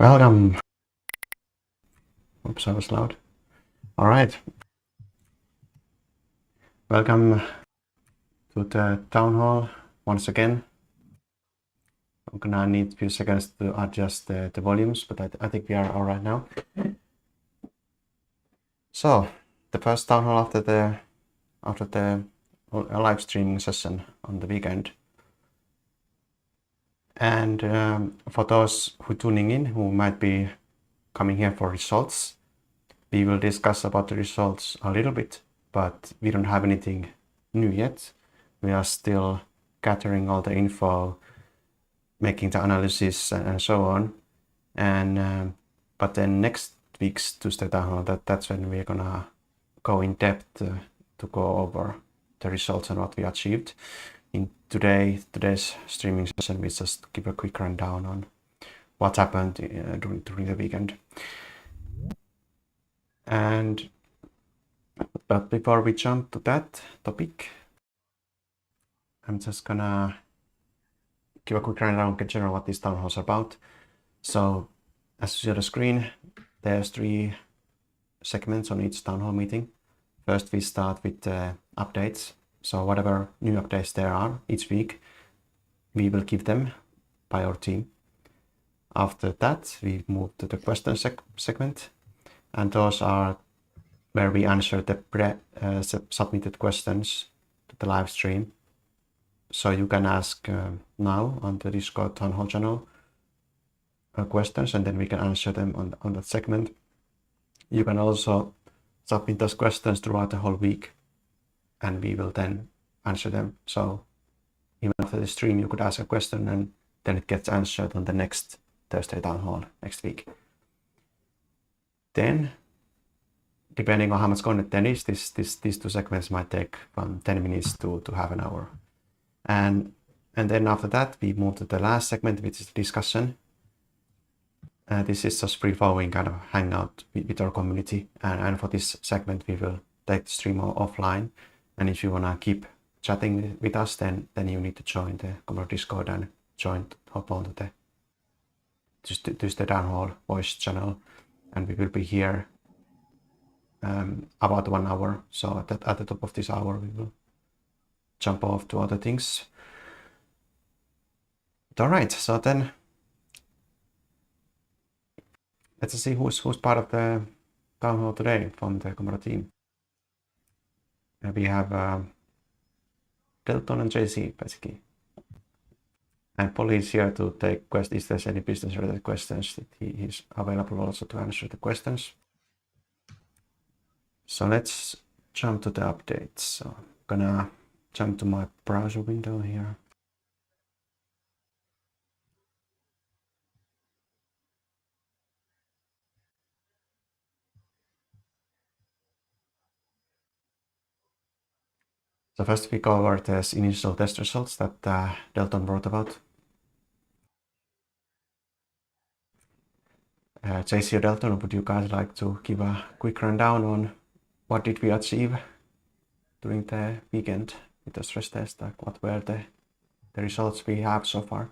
Welcome. Oops, I was loud. All right. Welcome to the town hall once again. I'm gonna need a few seconds to adjust the volumes, but I think we are all right now. So, the first town hall after the live streaming session on the weekend. And for those who tuning in, who might be coming here for results, we will discuss about the results a little bit, but we don't have anything new yet. We are still gathering all the info, making the analysis and so on. And but then next week's Tuesday town hall, that's when we're gonna go in depth to go over the results and what we achieved. In today's streaming session, we just give a quick rundown on what happened during the weekend. But before we jump to that topic, I'm just gonna give a quick rundown in general what this town hall is about. So, as you see on the screen, there's 3 segments on each town hall meeting. First, we start with updates. So whatever new updates there are each week, we will give them by our team. After that, we move to the question segment, and those are where we answer the submitted questions to the live stream. So you can ask now on the Discord town hall channel questions, and then we can answer them on that segment. You can also submit those questions throughout the whole week, and we will then answer them. So even after the stream, you could ask a question, and then it gets answered on the next Thursday town hall next week. Then, depending on how much content there is, these 2 segments might take from 10 minutes to half an hour. And then after that, we move to the last segment, which is the discussion. This is just free-flowing kind of hangout with our community. And for this segment, we will take the stream offline. And if you want to keep chatting with us, then you need to join the Komodo Discord and hop on to the town hall voice channel. And we will be here about 1 hour. So at the top of this hour, we will jump off to other things. All right, so then let's see who's part of the town hall today from the Komodo team. We have Delton and JC basically. And Polly is here to take questions. If there's any business-related questions, he's available also to answer the questions. So let's jump to the updates. So I'm gonna jump to my browser window here. So first we go over the initial test results that Delton wrote about. JC or Delton, would you guys like to give a quick rundown on what did we achieve during the weekend with the stress test? Like what were the results we have so far?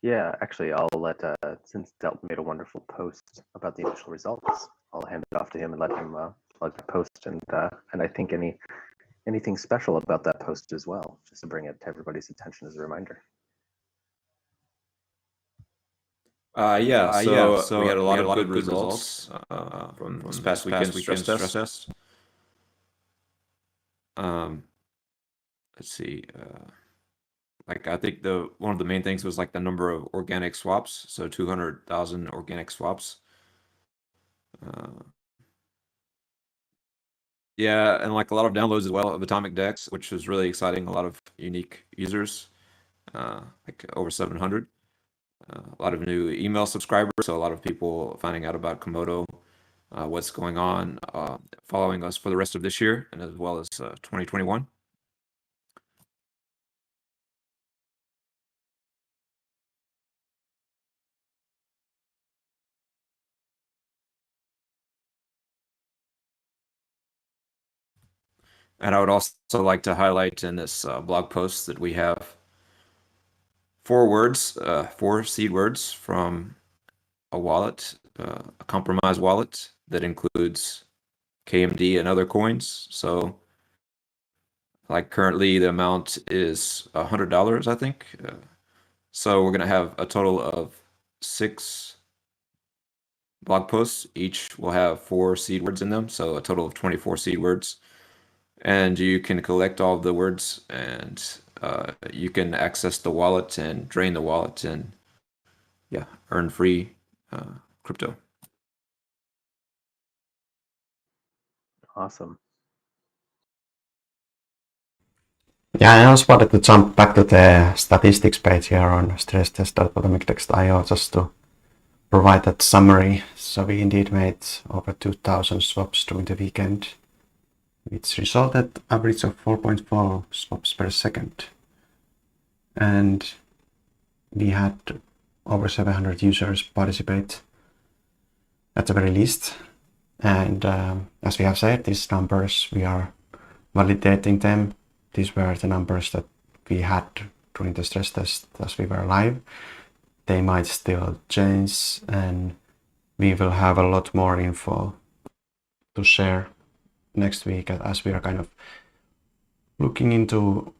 Yeah, actually, I'll let, since Delton made a wonderful post about the initial results, I'll hand it off to him and let him plug the post, and I think anything special about that post as well, just to bring it to everybody's attention as a reminder. So we had a lot of good results from this past weekend's stress test. Let's see. Like I think one of the main things was like the number of organic swaps, so 200,000 organic swaps. Yeah, and like a lot of downloads as well of AtomicDEX, which was really exciting. A lot of unique users, like over 700. A lot of new email subscribers, so a lot of people finding out about Komodo, what's going on, following us for the rest of this year and as well as 2021. And I would also like to highlight in this blog post that we have 4 words, 4 seed words from a wallet, a compromised wallet that includes KMD and other coins. So like currently the amount is $100, I think. So we're going to have a total of 6 blog posts. Each will have 4 seed words in them, so a total of 24 seed words. And you can collect all of the words, and you can access the wallet and drain the wallet and yeah, earn free crypto. Awesome. Yeah, I also wanted to jump back to the statistics page here on stresstest.atomicdex.io just to provide that summary. So we indeed made over 2,000 swaps during the weekend, which resulted average of 4.4 swaps per second. And we had over 700 users participate at the very least. And as we have said, these numbers, we are validating them. These were the numbers that we had during the stress test as we were live. They might still change, and we will have a lot more info to share next week as we are kind of looking into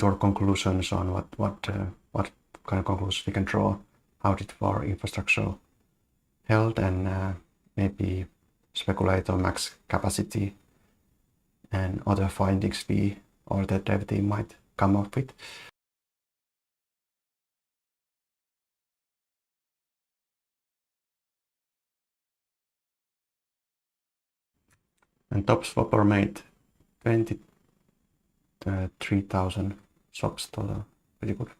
our conclusions on what kind of conclusions we can draw out it for infrastructure health, and maybe speculate on max capacity and other findings we or the dev team might come up with. And top swapper made 23,000 swaps total. Pretty good.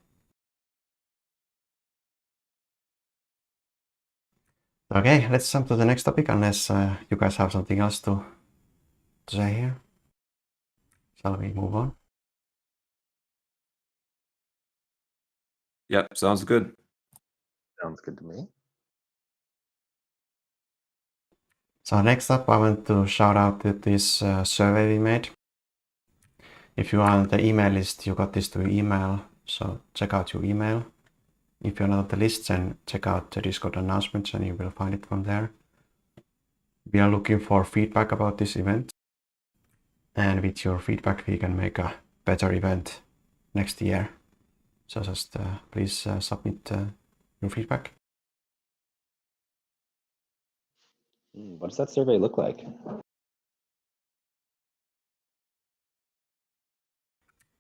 Okay, let's jump to the next topic unless you guys have something else to say here. Shall we move on? Yep, sounds good. Sounds good to me. So next up, I want to shout out to this survey we made. If you are on the email list, you got this to your email, so check out your email. If you're not on the list, then check out the Discord announcements and you will find it from there. We are looking for feedback about this event, and with your feedback we can make a better event next year. So just please submit your feedback. What does that survey look like?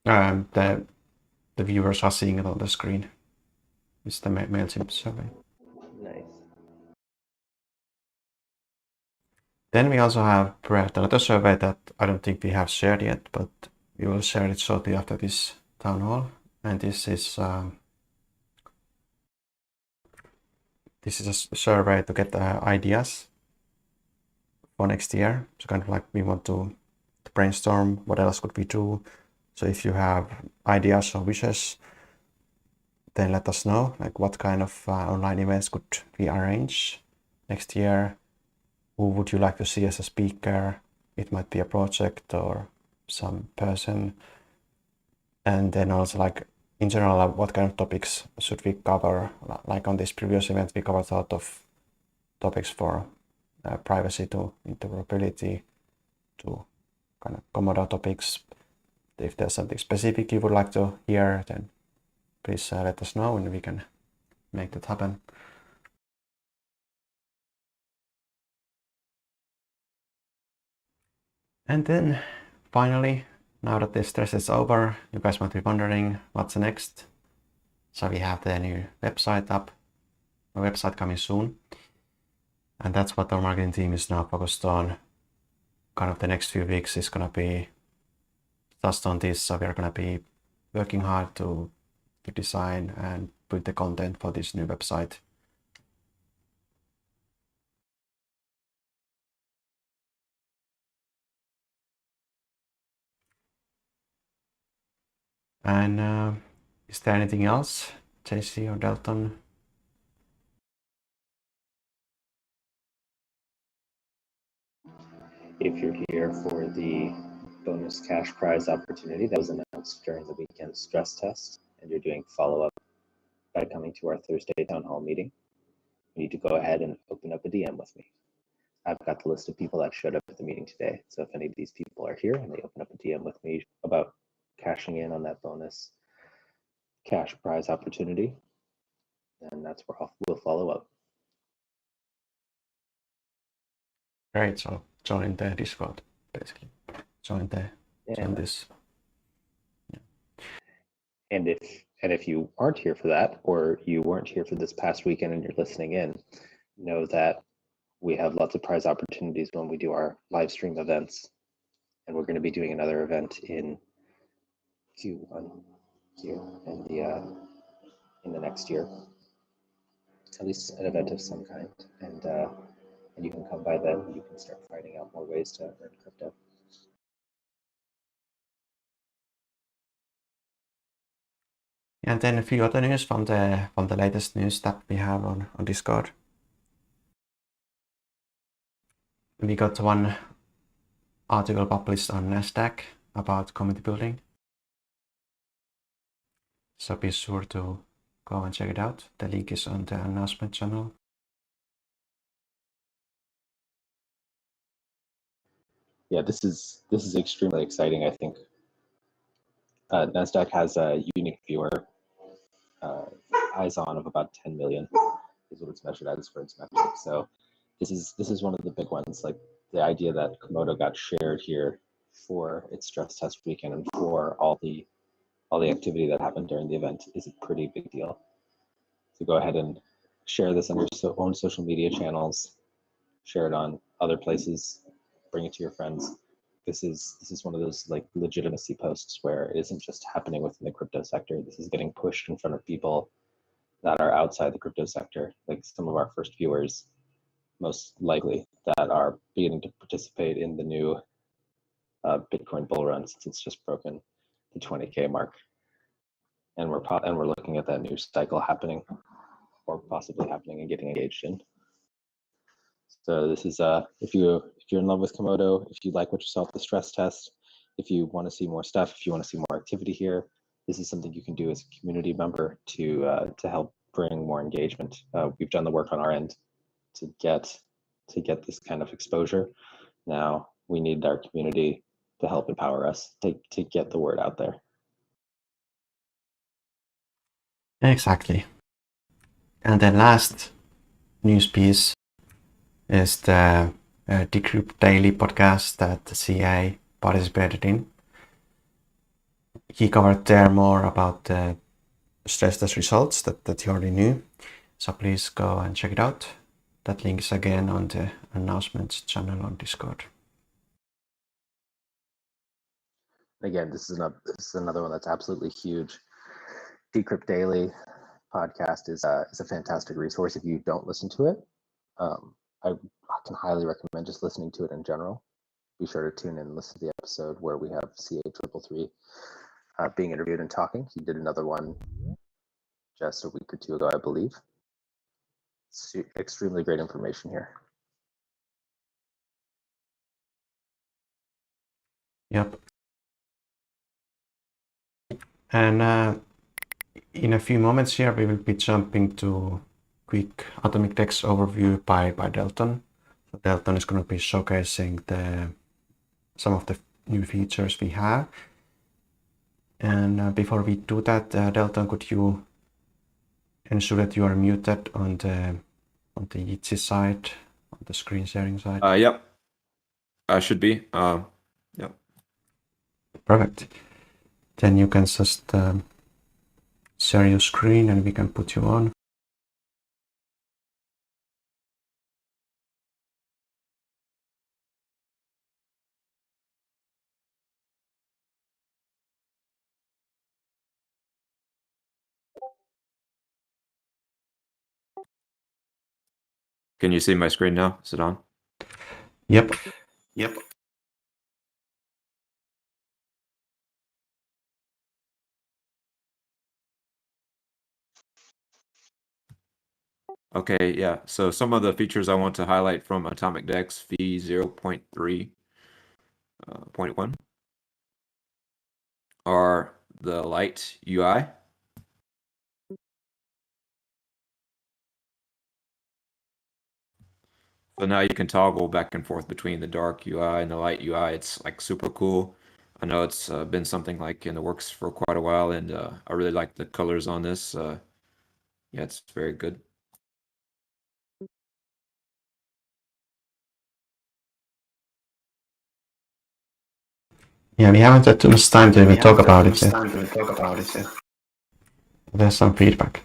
The viewers are seeing it on the screen. It's the MailChimp survey. Nice. Then we also have prepared another survey that I don't think we have shared yet, but we will share it shortly after this town hall. And this is a survey to get ideas for next year. So kind of like we want to brainstorm what else could we do. So if you have ideas or wishes, then let us know, like what kind of online events could we arrange next year. Who would you like to see as a speaker? It might be a project or some person. And then also like in general, what kind of topics should we cover? Like on this previous event, we covered a lot of topics for privacy to interoperability to kind of Komodo topics. If there's something specific you would like to hear, then please let us know and we can make that happen. And then finally, now that this stress is over, you guys might be wondering what's next. So we have the new website up, a website coming soon. And that's what our marketing team is now focused on. Kind of the next few weeks is gonna be just on this. So we're gonna be working hard to design and put the content for this new website. And is there anything else, JC or Delton? if you're here for the bonus cash prize opportunity that was announced during the weekend stress test, and you're doing follow-up by coming to our Thursday town hall meeting, you need to go ahead and open up a DM with me. I've got the list of people that showed up at the meeting today. So if any of these people are here and they open up a DM with me about cashing in on that bonus cash prize opportunity, then that's where we'll follow up. Great, so join the Discord, basically. Join this. Yeah. And if you aren't here for that, or you weren't here for this past weekend and you're listening in, know that we have lots of prize opportunities when we do our live stream events. And we're going to be doing another event in Q1 here in the next year. At least an event of some kind. And you can come by then, you can start finding out more ways to earn crypto. And then a few other news from the latest news that we have on Discord. We got one article published on NASDAQ about community building. So be sure to go and check it out. The link is on the announcement channel. Yeah, this is extremely exciting, I think. NASDAQ has a unique viewer eyes on of about 10 million is what it's measured as for its metric. So this is one of the big ones. Like the idea that Komodo got shared here for its stress test weekend and for all the activity that happened during the event is a pretty big deal. So go ahead and share this on your own social media channels, share it on other places, bring it to your friends. This is one of those like legitimacy posts where it isn't just happening within the crypto sector. This is getting pushed in front of people that are outside the crypto sector, like some of our first viewers, most likely, that are beginning to participate in the new Bitcoin bull run since it's just broken the 20K mark. And we're looking at that new cycle happening, or possibly happening, and getting engaged in. So this is if you're in love with Komodo, if you like what you saw at the stress test, if you want to see more stuff, if you want to see more activity here, this is something you can do as a community member to help bring more engagement. We've done the work on our end to get this kind of exposure. Now we need our community to help empower us to get the word out there. Exactly. And the last news piece is the Decrypt Daily podcast that the CA participated in. He covered there more about the stress test results that you already knew. So please go and check it out. That link is again on the announcements channel on Discord. Again, this is another one that's absolutely huge. Decrypt Daily podcast is a fantastic resource. If you don't listen to it, I can highly recommend just listening to it in general. Be sure to tune in and listen to the episode where we have CA333 being interviewed and talking. He did another one just a week or two ago, I believe. It's extremely great information here. Yep. And in a few moments here, we will be jumping to quick AtomicDEX overview by Delton. So Delton is going to be showcasing some of the new features we have. And before we do that, Delton, could you ensure that you are muted on the Jitsi side, on the screen sharing side? Yep. I should be. Yep. Perfect. Then you can just share your screen and we can put you on. Can you see my screen now? Is it on? Yep. Okay, yeah. So some of the features I want to highlight from AtomicDEX V0.3 point 1 are the light UI. So now you can toggle back and forth between the dark UI and the light UI. It's like super cool. I know it's been something like in the works for quite a while, and I really like the colors on this. Yeah, it's very good. Yeah, we haven't had too much time to even talk about it yet. There's some feedback.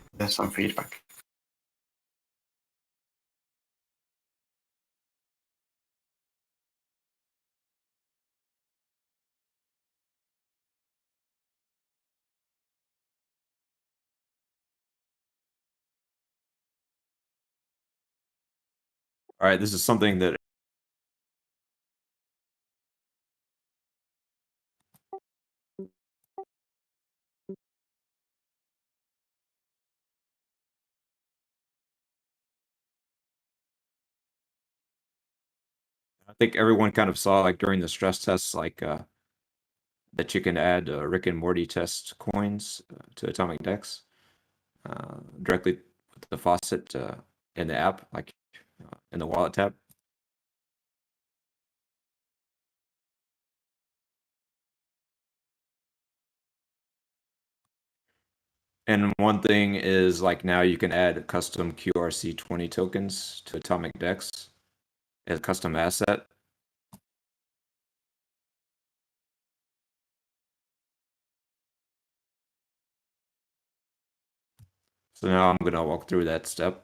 All right, this is something that I think everyone kind of saw like during the stress tests, like that you can add Rick and Morty test coins to AtomicDEX directly with the faucet in the app, like in the wallet tab. And one thing is like now you can add custom QRC20 tokens to AtomicDEX as a custom asset. So now I'm going to walk through that step.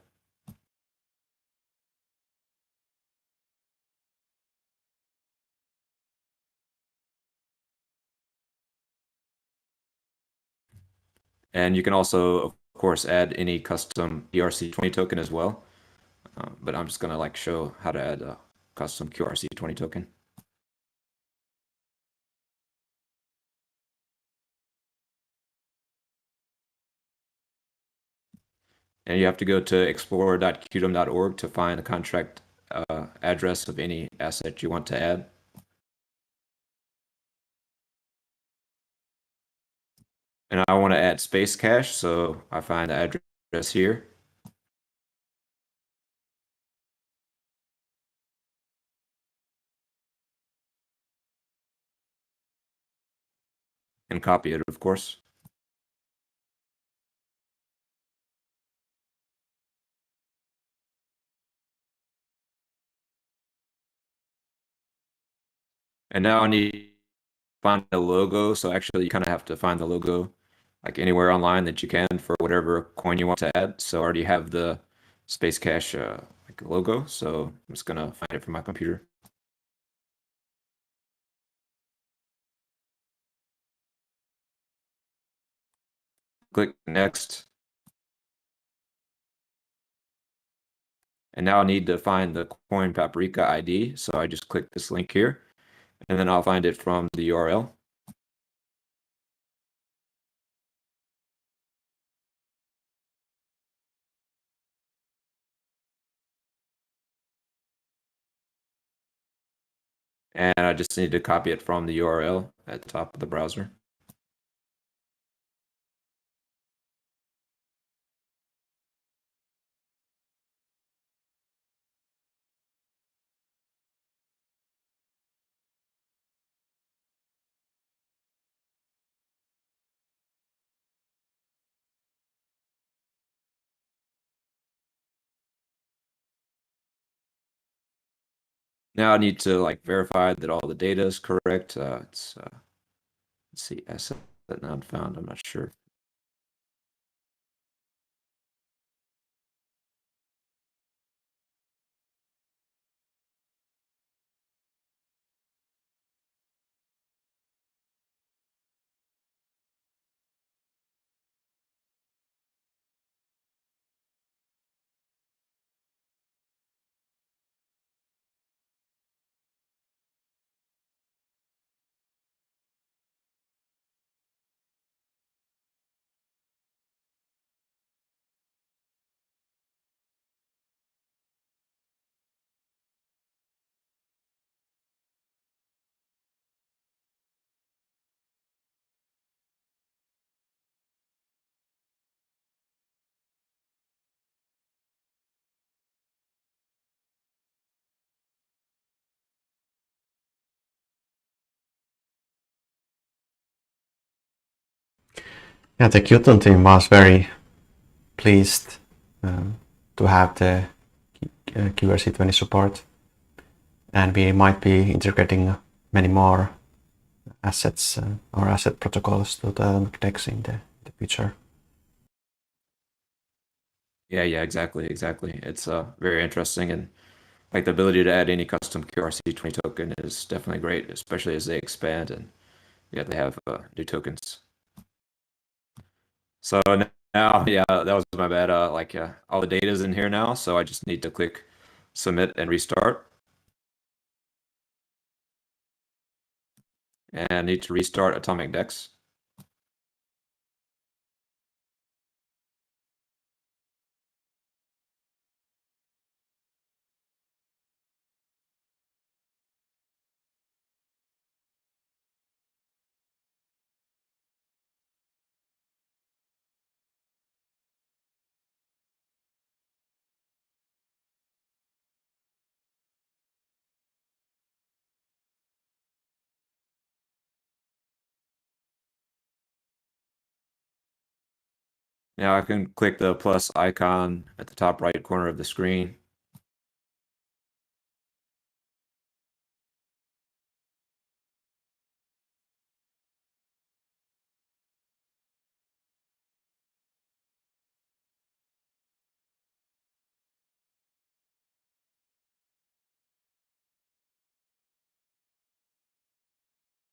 And you can also, of course, add any custom QRC20 token as well. But I'm just going to like show how to add a custom QRC20 token. And you have to go to explorer.qdom.org to find the contract address of any asset you want to add. And I want to add space cache, so I find the address here. And copy it, of course. And now I need to find a logo. So actually, you kind of have to find the logo like anywhere online that you can for whatever coin you want to add. So I already have the space cache like logo. So I'm just gonna find it from my computer. Click next. And now I need to find the coin paprika ID. So I just click this link here, and then I'll find it from the URL. And I just need to copy it from the URL at the top of the browser. Now I need to like verify that all the data is correct. Let's see, asset not found. I'm not sure. Yeah, the Qton team was very pleased to have the QRC20 support, and we might be integrating many more assets or asset protocols to the AtomicDEX in the future. Yeah, exactly. It's very interesting, and like the ability to add any custom QRC20 token is definitely great, especially as they expand and yeah, they have new tokens. So now, yeah, that was my bad. All the data is in here now, so I just need to click submit and restart. And I need to restart AtomicDEX. Now I can click the plus icon at the top right corner of the screen.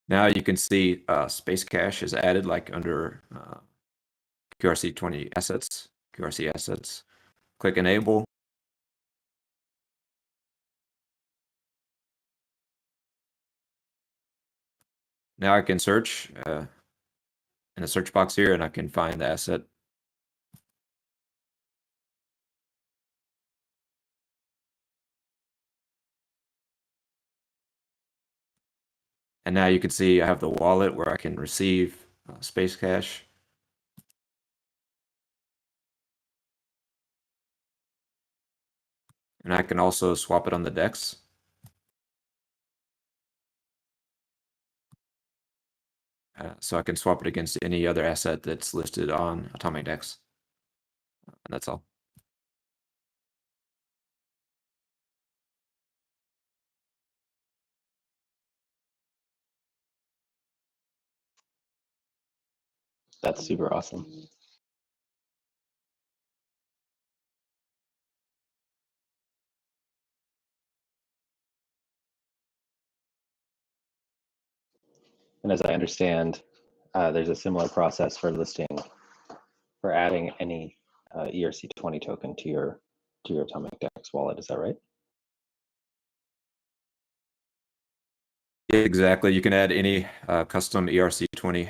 Now you can see space cache is added like under QRC20 assets, QRC assets. Click enable. Now I can search in the search box here and I can find the asset. And now you can see I have the wallet where I can receive space cache. And I can also swap it on the DEX. So I can swap it against any other asset that's listed on AtomicDEX. And that's all. That's super awesome. And as I understand, there's a similar process for adding any ERC20 token to your AtomicDEX wallet. Is that right? Exactly. You can add any custom ERC20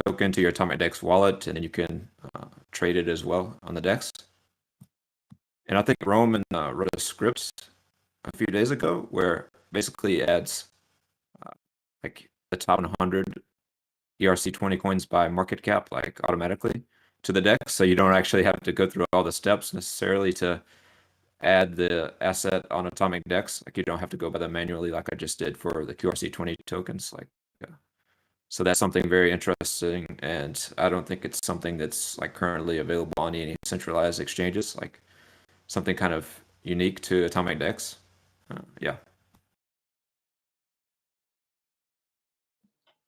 token to your AtomicDEX wallet, and then you can trade it as well on the DEX. And I think Roman wrote a script a few days ago where basically adds like the top 100 ERC20 coins by market cap, like automatically to the DEX. So you don't actually have to go through all the steps necessarily to add the asset on AtomicDEX. Like you don't have to go by them manually like I just did for the QRC20 tokens. So that's something very interesting, and I don't think it's something that's like currently available on any centralized exchanges. Like something kind of unique to AtomicDEX. Yeah.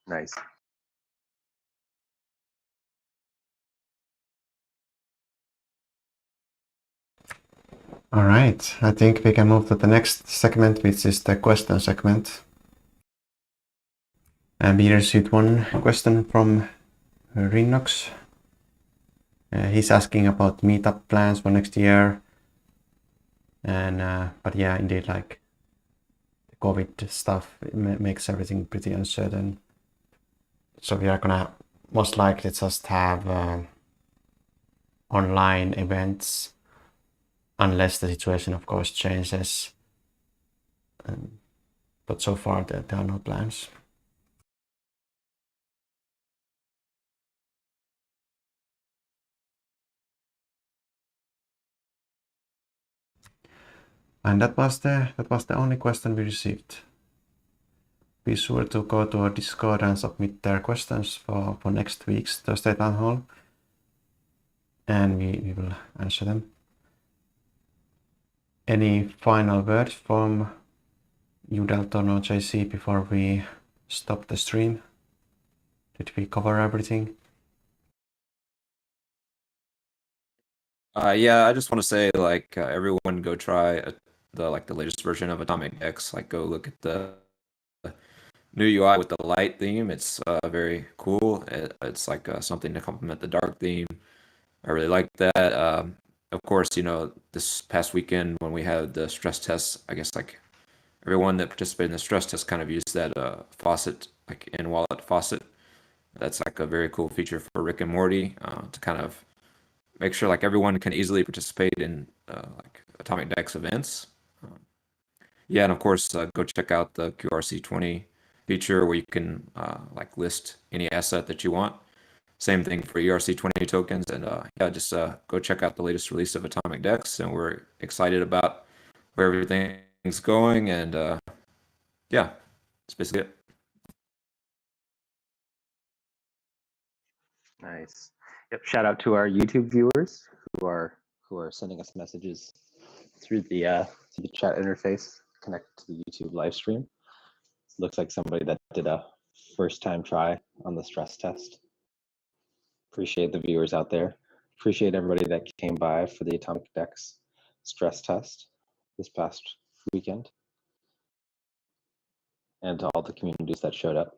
Nice. All right, I think we can move to the next segment, which is the question segment. And we received one question from Rinox. He's asking about meetup plans for next year. And but yeah, indeed, like the COVID stuff makes everything pretty uncertain. So we are gonna most likely just have online events, unless the situation, of course, changes. But so far, there are no plans. And that was the only question we received. be sure to go to our Discord and submit their questions for next week's Thursday Town Hall. And we will answer them. Any final words from you, Delton or JC, before we stop the stream? Did we cover everything? Yeah, I just want to say, like, everyone go try the latest version of AtomicDEX. Like, go look at the new UI with the light theme. It's very cool. It's like something to complement the dark theme. I really like that. Of course, you know, this past weekend when we had the stress tests, I guess like everyone that participated in the stress test kind of used that faucet, like in wallet faucet. That's like a very cool feature for Rick and Morty to kind of make sure like everyone can easily participate in like AtomicDEX events. Yeah, and of course, go check out the QRC20 feature where you can like list any asset that you want. Same thing for ERC20 tokens, and yeah, just go check out the latest release of AtomicDEX, and we're excited about where everything's going, and yeah, that's basically it. Nice. Yep. Shout out to our YouTube viewers who are sending us messages through the chat interface connected to the YouTube live stream. Looks like somebody that did a first time try on the stress test. Appreciate the viewers out there. Appreciate everybody that came by for the AtomicDEX stress test this past weekend, and to all the communities that showed up.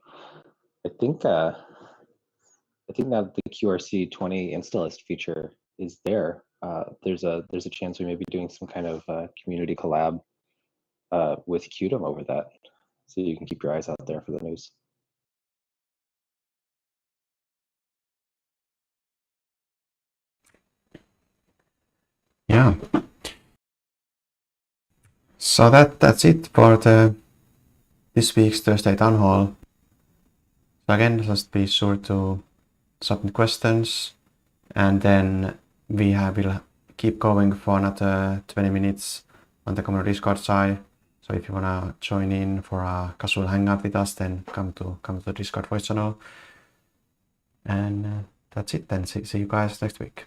I think now that the QRC20 Installist feature is there, there's a chance we may be doing some kind of community collab with Qtum over that. So you can keep your eyes out there for the news. Yeah. So that's it for this week's Thursday Town Hall. So again, just be sure to submit questions, and then will keep going for another 20 minutes on the Komodo Discord side. So if you wanna join in for a casual hangout with us, then come to the Discord voice channel. And that's it then. See you guys next week.